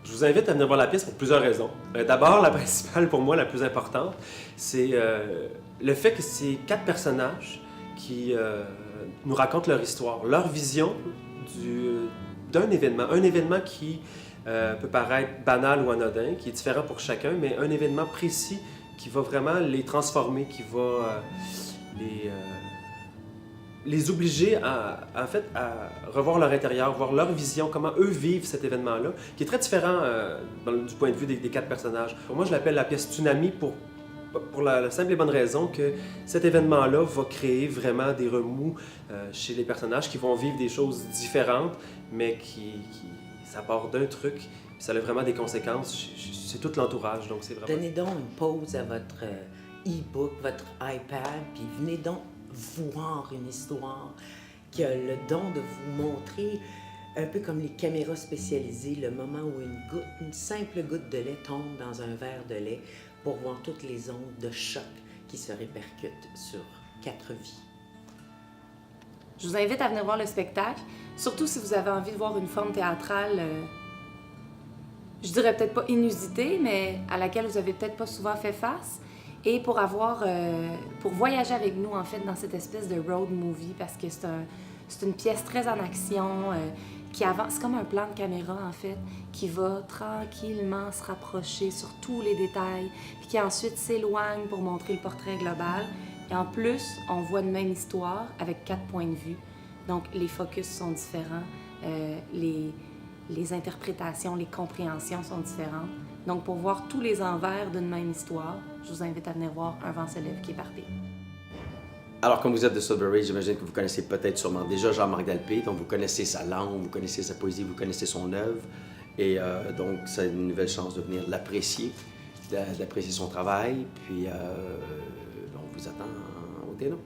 Je vous invite à venir voir la pièce pour plusieurs raisons. D'abord, la principale pour moi, la plus importante, c'est le fait que c'est 4 personnages qui nous racontent leur histoire, leur vision d'un événement. Un événement qui peut paraître banal ou anodin, qui est différent pour chacun, mais un événement précis qui va vraiment les transformer, qui va les obliger en fait, à revoir leur intérieur, voir leur vision, comment eux vivent cet événement-là, qui est très différent du point de vue des 4 personnages. Pour moi, je l'appelle la pièce Tsunami pour la simple et bonne raison que cet événement-là va créer vraiment des remous chez les personnages qui vont vivre des choses différentes, mais ça part d'un truc, puis ça a vraiment des conséquences. C'est tout l'entourage, donc c'est vraiment... Donnez donc une pause à votre e-book, votre iPad, puis venez donc voir une histoire qui a le don de vous montrer, un peu comme les caméras spécialisées, le moment où une simple goutte de lait tombe dans un verre de lait pour voir toutes les ondes de choc qui se répercutent sur 4 vies. Je vous invite à venir voir le spectacle, surtout si vous avez envie de voir une forme théâtrale, je dirais peut-être pas inusitée, mais à laquelle vous avez peut-être pas souvent fait face. Et pour voyager avec nous, en fait, dans cette espèce de road movie, parce que c'est une pièce très en action, qui avance, c'est comme un plan de caméra, en fait, qui va tranquillement se rapprocher sur tous les détails, puis qui ensuite s'éloigne pour montrer le portrait global. Et en plus, on voit une même histoire avec 4 points de vue. Donc, les focus sont différents, les interprétations, les compréhensions sont différentes. Donc, pour voir tous les envers d'une même histoire, je vous invite à venir voir Un vent se lève qui est parti. Alors, comme vous êtes de Sudbury, j'imagine que vous connaissez peut-être sûrement déjà Jean-Marc Delpé, donc vous connaissez sa langue, vous connaissez sa poésie, vous connaissez son œuvre, et donc c'est une nouvelle chance de venir l'apprécier, d'apprécier son travail, puis on vous attend au Ténon.